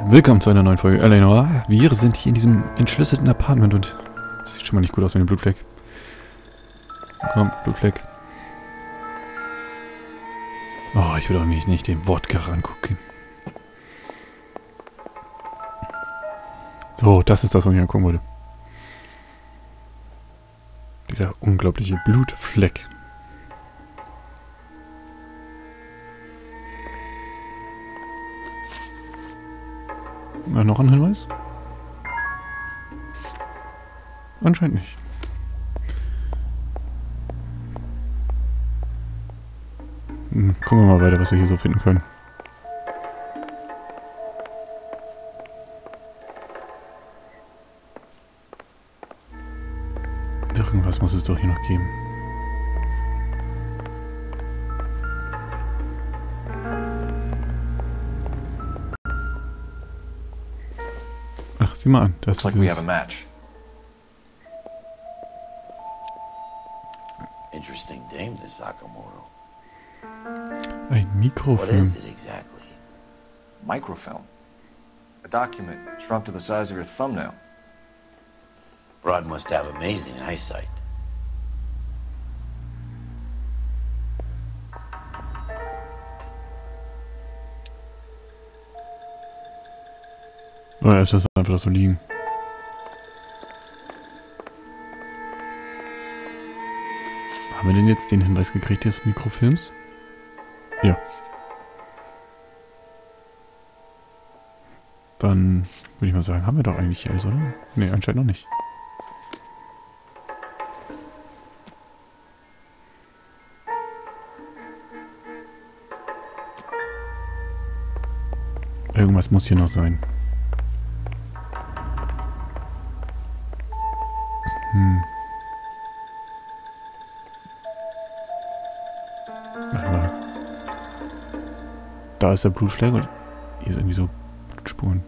Willkommen zu einer neuen Folge L.A Noire. Wir sind hier in diesem entschlüsselten Apartment und das sieht schon mal nicht gut aus mit dem Blutfleck. Komm, Blutfleck. Oh, ich will doch nicht den Wodka rangucken. So, das ist das, was ich angucken wollte. Dieser unglaubliche Blutfleck. Noch ein Hinweis? Anscheinend nicht. Gucken wir mal weiter, was wir hier so finden können. Irgendwas muss es doch hier noch geben. Ach, sieh mal an. Das Looks like we have a match. Interesting dame, this Sakamoto. Ein What Mikrofilm. is it exactly? Microfilm. A document shrunk to the size of your thumbnail. Broad must have amazing eyesight. Oder ist das einfach so liegen? Haben wir denn jetzt den Hinweis gekriegt des Mikrofilms? Ja. Dann würde ich mal sagen, haben wir doch eigentlich alles, oder? Ne, anscheinend noch nicht. Irgendwas muss hier noch sein. Warte mal. Da ist der Blutfleck und hier ist irgendwie so Blutspuren.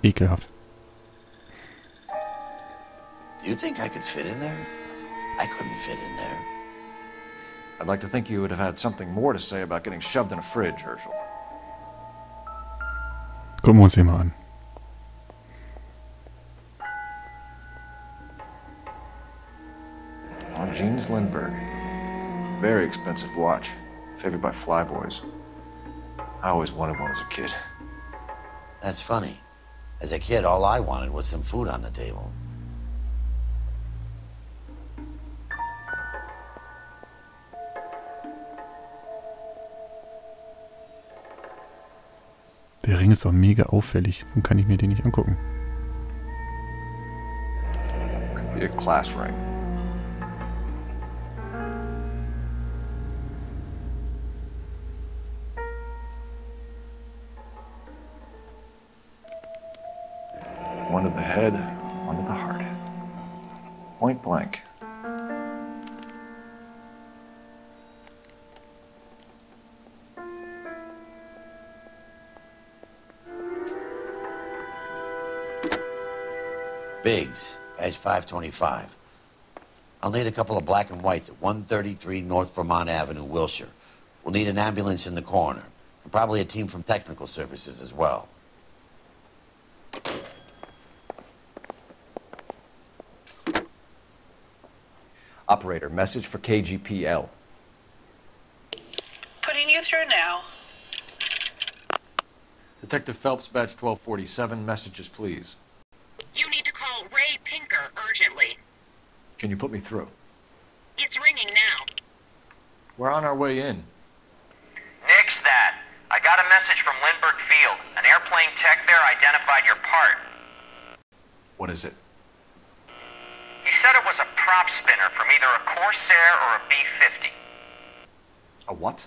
Ekelhaft. Do you think I could fit in there? I couldn't fit in there. I'd like to think you would have had something more to say about getting shoved in a fridge, Herschel. Gucken wir uns den mal an. On Jeans Lindbergh. Very expensive watch. Favored by flyboys. I always wanted one as a kid. That's funny. As a kid, all I wanted was some food on the table. Der Ring ist doch mega auffällig. Warum kann ich mir den nicht angucken? Could be a class ring. One to the head, one to the heart. Point blank. Biggs, edge 525. I'll need a couple of black and whites at 133 North Vermont Avenue, Wilshire. We'll need an ambulance in the corner. And probably a team from technical services as well. Operator, message for KGPL. Putting you through now. Detective Phelps, badge 1247, messages please. You need to call Ray Pinker urgently. Can you put me through? It's ringing now. We're on our way in. Nix that. I got a message from Lindbergh Field. An airplane tech there identified your part. What is it? He said it was a prop spinner from either a Corsair or a B-50. A what?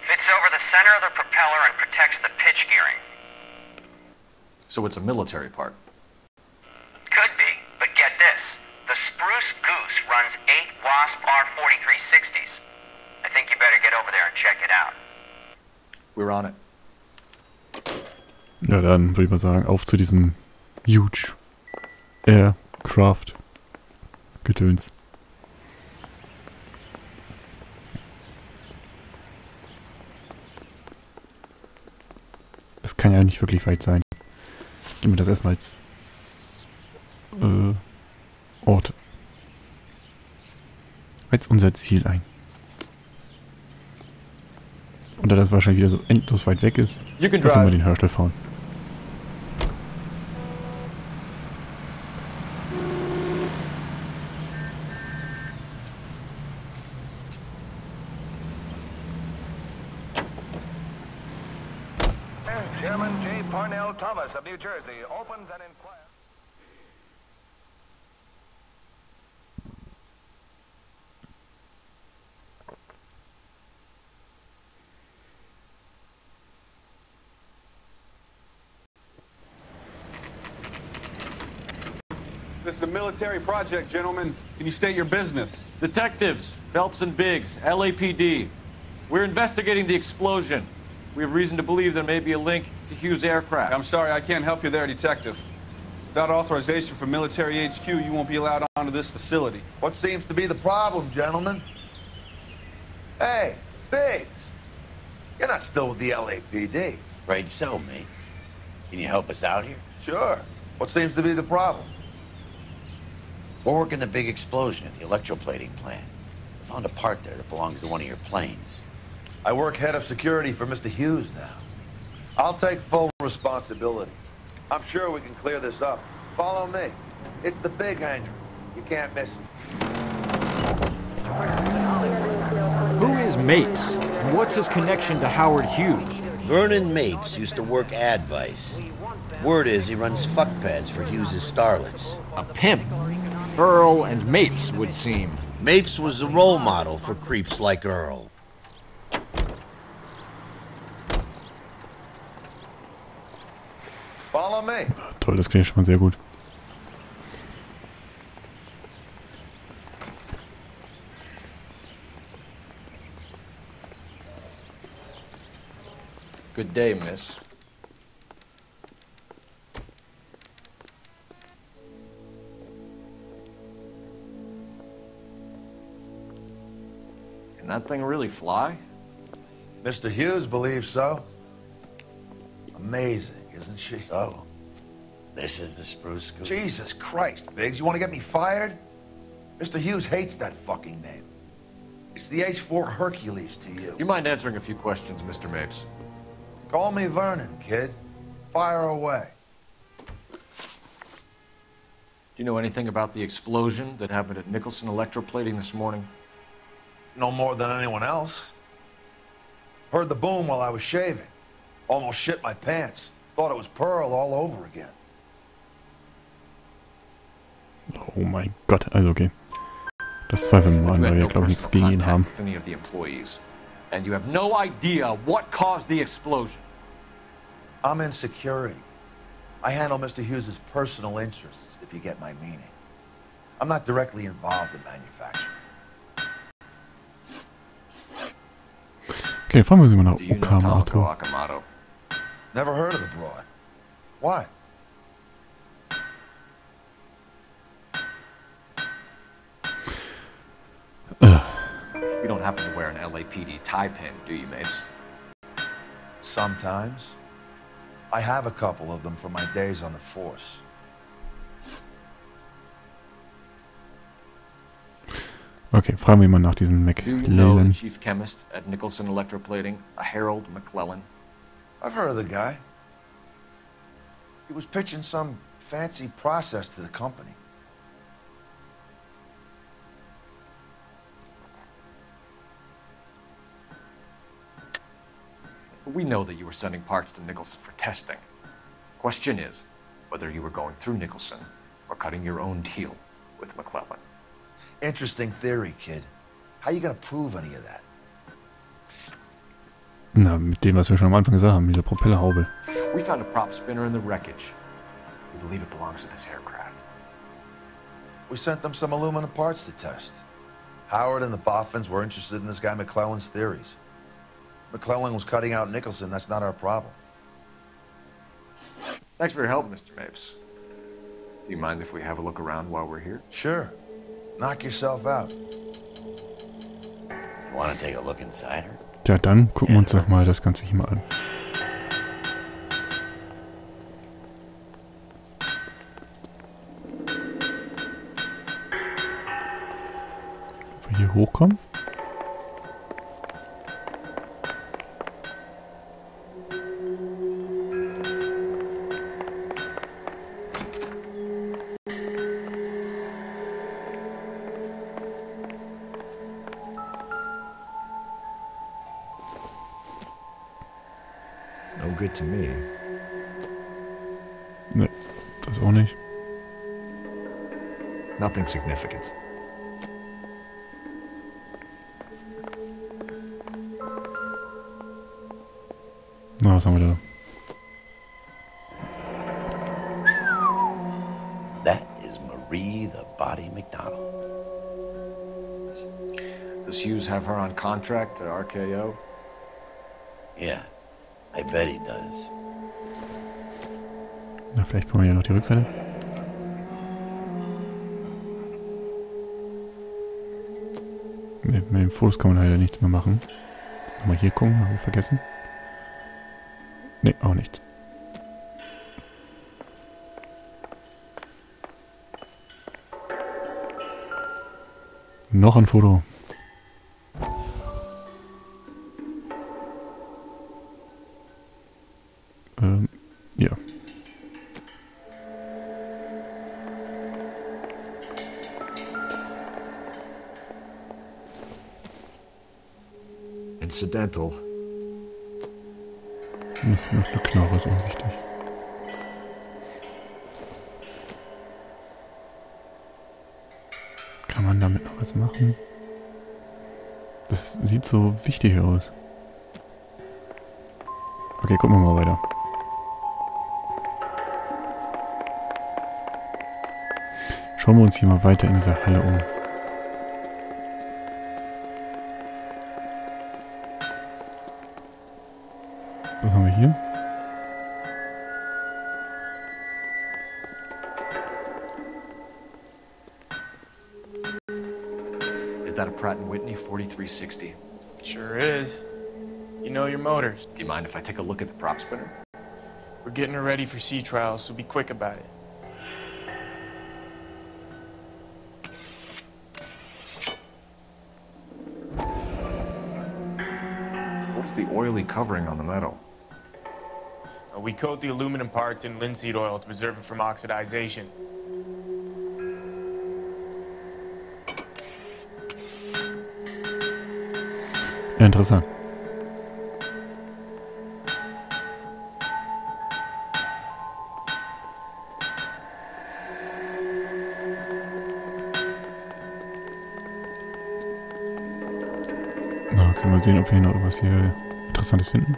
Fits over the center of the propeller and protects the pitch gearing. So it's a military part. Could be, but get this. The Spruce Goose runs 8 Wasp R-4360s. I think you better get over there and check it out. We're on it. Ja, dann würde ich mal sagen, auf zu diesem Huge Aircraft Gedöns. kann ja nicht wirklich weit sein. Geben wir das erstmal als Ort. Als unser Ziel ein. Und da das wahrscheinlich wieder so endlos weit weg ist, müssen wir den Herschel fahren. Chairman J. Parnell Thomas of New Jersey opens an inquiry. This is a military project, gentlemen. Can you state your business? Detectives, Phelps and Biggs, LAPD. We're investigating the explosion. We have reason to believe there may be a link to Hughes' aircraft. I'm sorry, I can't help you there, Detective. Without authorization from military HQ, you won't be allowed onto this facility. What seems to be the problem, gentlemen? Hey, Biggs. You're not still with the LAPD. Afraid so, mates. Can you help us out here? Sure. What seems to be the problem? We're working the big explosion at the electroplating plant. We found a part there that belongs to one of your planes. I work head of security for Mr. Hughes now. I'll take full responsibility. I'm sure we can clear this up. Follow me. It's the big hangar. You can't miss it. Who is Mapes? And what's his connection to Howard Hughes? Vernon Mapes used to work Advice. Word is he runs fuck pads for Hughes' starlets. A pimp. Earl and Mapes would seem. Mapes was the role model for creeps like Earl. Follow me. Toll, das klingt schon mal sehr gut. Good day, miss. Can that thing really fly? Mr. Hughes believes so. Amazing, isn't she? So, this is the spruce goose. Jesus Christ, Biggs, you want to get me fired? Mr. Hughes hates that fucking name. It's the H-4 Hercules to you. You mind answering a few questions, Mr. Mapes? Call me Vernon, kid. Fire away. Do you know anything about the explosion that happened at Nicholson Electroplating this morning? No more than anyone else. Heard the boom while I was shaving. Almost shit my pants. Thought it was Pearl all over again. Oh mein Gott, also okay. Das zweifeln wir mal an, weil wir, glaube ich, nichts gegen ihn haben. Any of the employees. And you have no idea what caused the explosion. I'm in security. I handle Mr. Hughes' personal interests, if you get my meaning. I'm not directly involved in manufacturing. Okay, fahren wir mal nach Do you know Tomoko Okamoto. Akamoto? Never heard of the broad. Why? You don't happen to wear an LAPD tie pin, do you, Mapes? Sometimes. I have a couple of them from my days on the force. Okay, fragen wir mal nach diesem Do you know the McLellan. chief chemist at Nicholson Electroplating, a Harold McClellan? I've heard of the guy. He was pitching some fancy process to the company. We know that you were sending parts to Nicholson for testing. Question is whether you were going through Nicholson or cutting your own deal with McClellan. Interesting theory, kid. How you gonna prove any of that? Na, mit dem, was wir schon am Anfang gesagt haben, dieser Propellerhaube. We found a prop spinner in the wreckage. We believe it belongs to this aircraft. We sent them some aluminum parts to test. Howard and the Boffins were interested in this guy McClellan's theories. McClellan was cutting out Nicholson. That's not our problem. Thanks for your help, Mr. Mapes. Do you mind if we have a look around while we're here? Sure. Knock yourself out. You want to take a look inside her? Ja, dann gucken wir uns doch mal das Ganze hier mal an. Hier hochkommen? No good to me. Ne, das auch nicht. Nothing significant. Na, was haben wir da? That is Marie the Body McDonald. Does Hughes have her on contract to RKO? Yeah, I bet he does. Na, vielleicht kommen wir ja noch die Rückseite. Ne, mit den Fotos kann man leider nichts mehr machen. Mal hier gucken, habe ich vergessen. Ne, auch nichts. Noch ein Foto. Ja. Incidental. Noch eine Knarre ist auch wichtig. Kann man damit noch was machen? Das sieht so wichtig aus. Okay, gucken wir mal weiter. Schauen wir uns hier mal weiter in dieser Halle um. Was haben wir hier? Is that a Pratt & Whitney 4360? Sure is. You know your motors. Do you mind if I take a look at the prop spinner? We're getting her ready for sea trials, so be quick about it. What's the oily covering on the metal? We coat the aluminum parts in linseed oil to preserve it from oxidization. Ja, interessant. Na, können wir mal sehen, ob wir hier noch irgendwas hier Interessantes finden.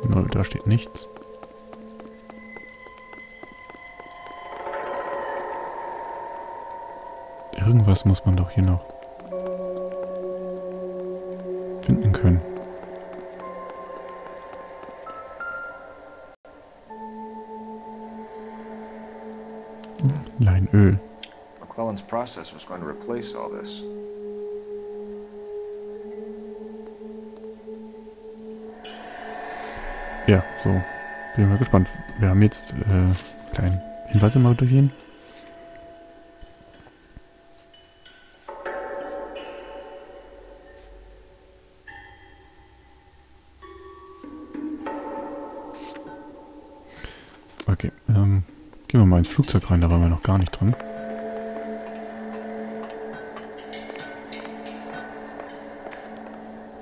No, da steht nichts. Irgendwas muss man doch hier noch finden können. Leinöl. McClellan's process was going to replace all this. Ja, so. Bin mal gespannt. Wir haben jetzt kleinen Hinweise mal durchgehen. Okay, gehen wir mal ins Flugzeug rein, da waren wir noch gar nicht drin.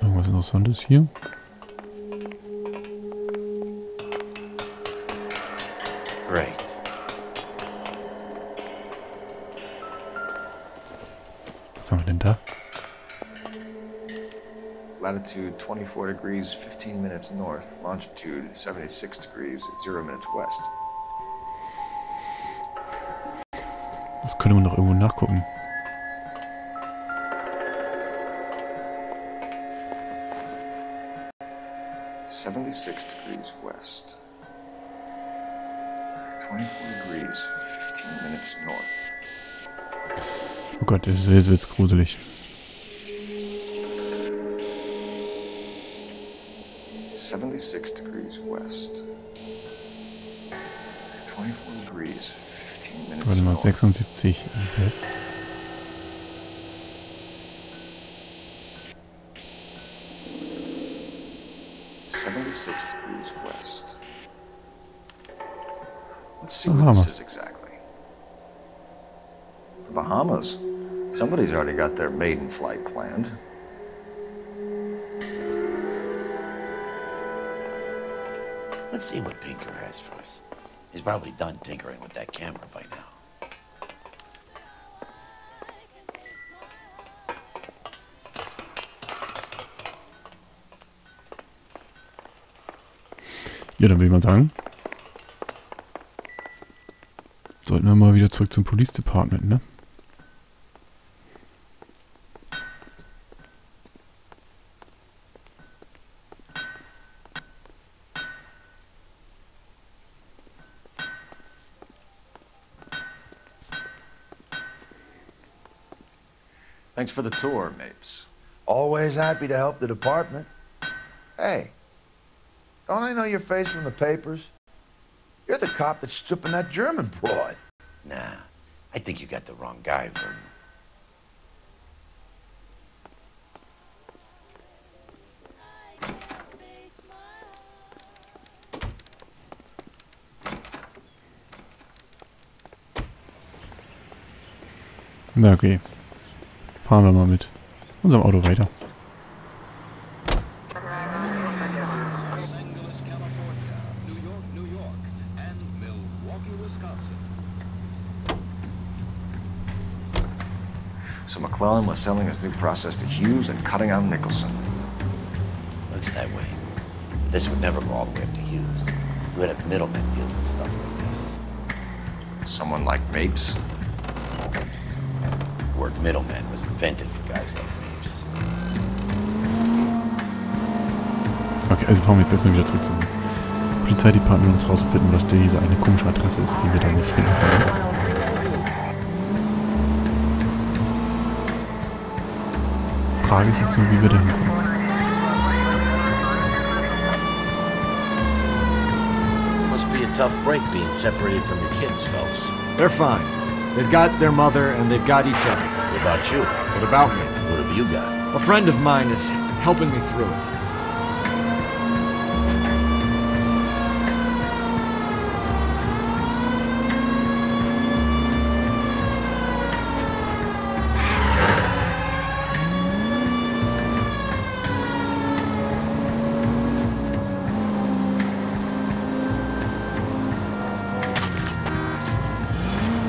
Irgendwas Interessantes hier. Great. Was haben wir denn da? Latitude 24 degrees, 15 minutes north. Longitude 76 degrees, 0 minutes west. Das könnte man doch irgendwo nachgucken. .6 west. 24 degrees, 15 minutes north. Oh Gott, jetzt wird's gruselig. .76 degrees west. 24 degrees, 15 minutes Warte mal, north. 76 West. Degrees west. Let's see Bahamas. what this is exactly. The Bahamas. Somebody's already got their maiden flight planned. Let's see what Pinker has for us. He's probably done tinkering with that camera by now. Ja, dann würde ich mal sagen, sollten wir mal wieder zurück zum Police Department, ne? Thanks for the tour, Mapes. Always happy to help the department. Hey, don't I know your face from the papers? You're the cop that's stripping that German broad. Nah, I think you got the wrong guy, Vernon. Na okay. Fahren wir mal mit unserem Auto weiter. So McClellan was selling his new process to Hughes and cutting out Nicholson. Looks that way. This would never go all the way up to Hughes. You would have middlemen dealing with stuff like this. Someone like Mapes? The word middleman was invented for guys like Mapes. Okay, also fahren wir jetzt erstmal wieder zurück zum Polizeidepartement, um herauszufinden, was diese eine komische Adresse ist, die wir da nicht finden können. Frage ich jetzt nur, wie wir da hinkommen. Must be a tough break being separated from your kids, fellas. They're fine. They've got their mother and they've got each other. What about you? What about me? What have you got? A friend of mine is helping me through it.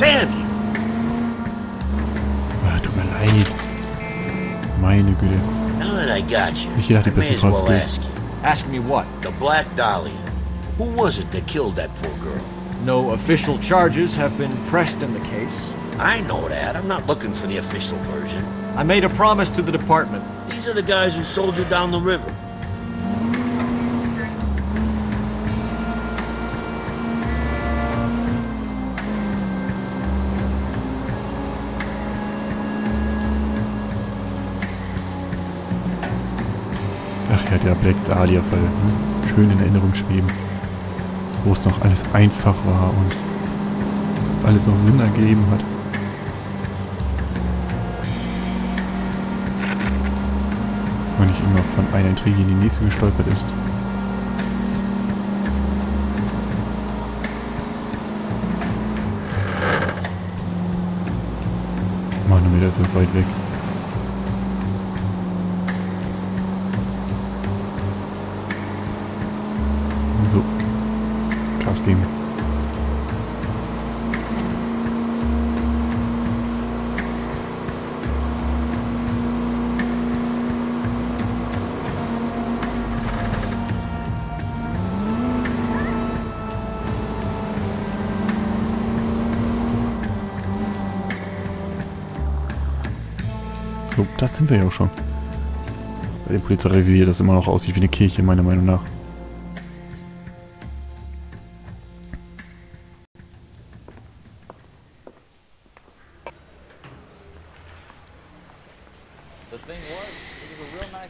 Damn you! Ah, tut mir leid. Meine Güte. Now that I got you, Nicht jeder hat I die may besten as well Skills. ask you. Ask me what? The Black Dahlia. Who was it that killed that poor girl? No official charges have been pressed in the case. I know that. I'm not looking for the official version. I made a promise to the department. These are the guys who sold you down the river. Ach ja, der Black Dahlia-Fall. Hm? Schön in Erinnerung schweben. Wo es noch alles einfach war und alles noch Sinn ergeben hat. Und nicht immer von einer Intrige in die nächste gestolpert ist. Mann, das ist weit weg. So. Gas geben. So, das sind wir ja auch schon. Bei dem Polizeirevier, das immer noch aussieht wie eine Kirche, meiner Meinung nach.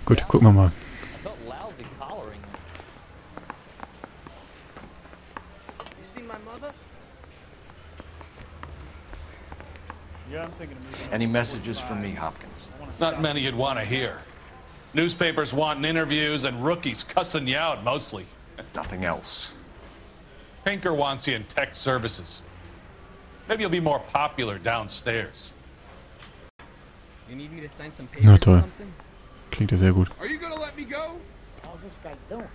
Gut, gucken wir mal. You seen my mother? Any messages for me, Hopkins? Not many you'd want to hear. Newspapers wanting interviews and rookies cussing you out, mostly. Nothing else. Pinker wants you in tech services. Maybe you'll be more popular downstairs. You need me to sign some Na papers or toll. something? Klingt ja sehr gut. Are you gonna let me go? How's this guy doing?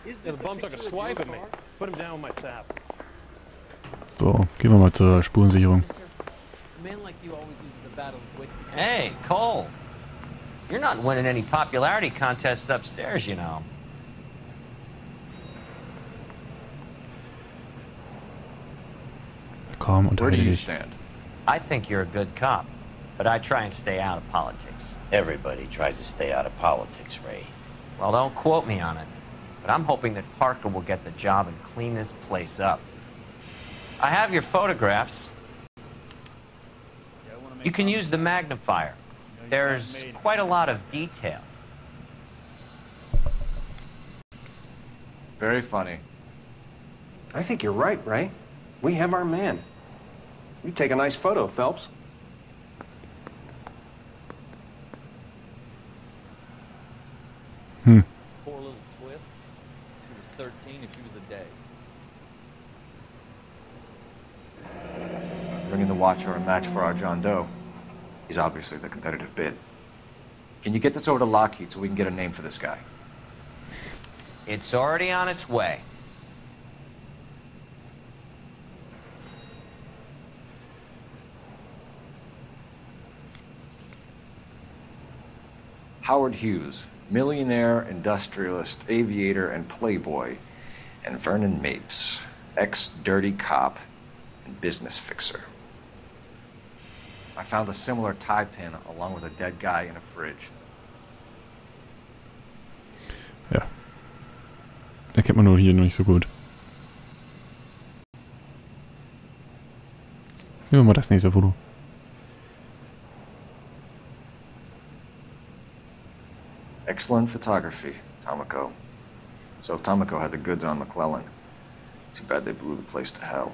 Is The bum took a swipe at me. Put him down with my sap. So, gehen wir mal zur Spurensicherung. A man like you always loses a battle with wits. Hey, Cole. You're not winning any popularity contests upstairs, you know. Komm, Where do unterhalte you dich. stand? I think you're a good cop, but I try and stay out of politics. Everybody tries to stay out of politics, Ray. Well, don't quote me on it, but I'm hoping that Parker will get the job and clean this place up. I have your photographs. You can use the magnifier. There's quite a lot of detail. Very funny. I think you're right, Ray. We have our man. You take a nice photo, Phelps. Poor little twist. She was 13 if she was a day. Bringing the Watcher a match for our John Doe. He's obviously the competitive bid. Can you get this over to Lockheed so we can get a name for this guy? It's already on its way. Howard Hughes, millionaire, industrialist, aviator, and playboy, and Vernon Mapes, ex-dirty cop and business fixer. I found a similar tie pin along with a dead guy in a fridge. Ja. Erkennt man nur hier noch nicht so gut. Nehmen wir mal das nächste Foto. Excellent photography, Tomoko. So Tomoko had the goods on McClellan. Too bad they blew the place to hell.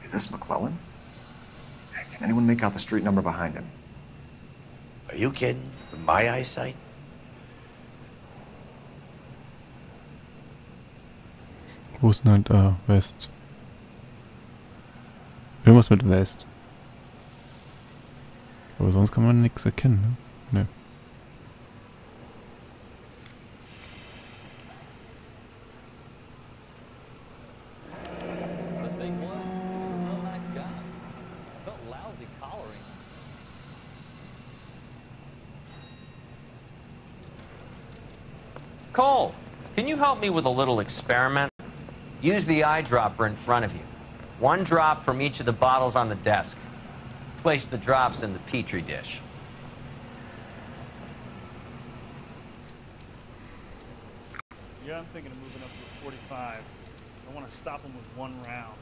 Is this McClellan? Can anyone make out the street number behind him? Are you kidding? With my eyesight? Wo ist denn halt, West? Irgendwas mit West. Aber sonst kann man nichts erkennen, ne? Ne. The thing was, real nice guy. Felt lousy collaring. Cole, can you help me with a little experiment? Use the eyedropper in front of you. One drop from each of the bottles on the desk. Place the drops in the petri dish. Yeah, I'm thinking of moving up to a 45. I want to stop him with one round.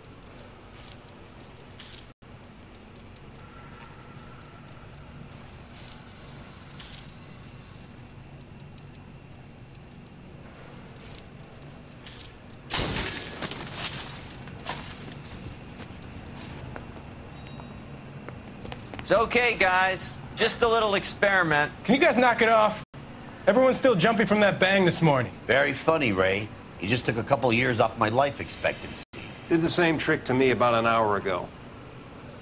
It's okay, guys. Just a little experiment. Can you guys knock it off? Everyone's still jumping from that bang this morning. Very funny, Ray. You just took a couple years off my life expectancy. Did the same trick to me about an hour ago.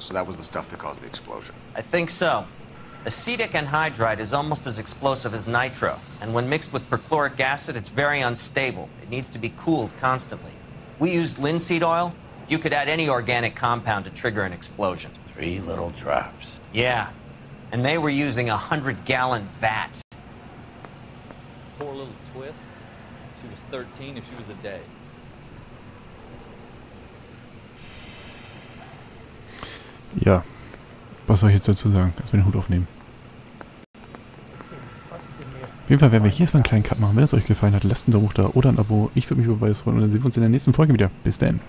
So that was the stuff that caused the explosion. I think so. Acetic anhydride is almost as explosive as nitro, and when mixed with perchloric acid, it's very unstable. It needs to be cooled constantly. We used linseed oil. You could add any organic compound to trigger an explosion. 3 little drops. Yeah, and they were using 100-gallon vats. Poor little twist. She was 13 if she was a day. Ja. Was soll ich jetzt dazu sagen? Erstmal den Hut aufnehmen. Auf jeden Fall werden wir hier erstmal einen kleinen Cut machen. Wenn es euch gefallen hat, lasst einen Daumen hoch da oder ein Abo. Ich würde mich über beides freuen und dann sehen wir uns in der nächsten Folge wieder. Bis dann.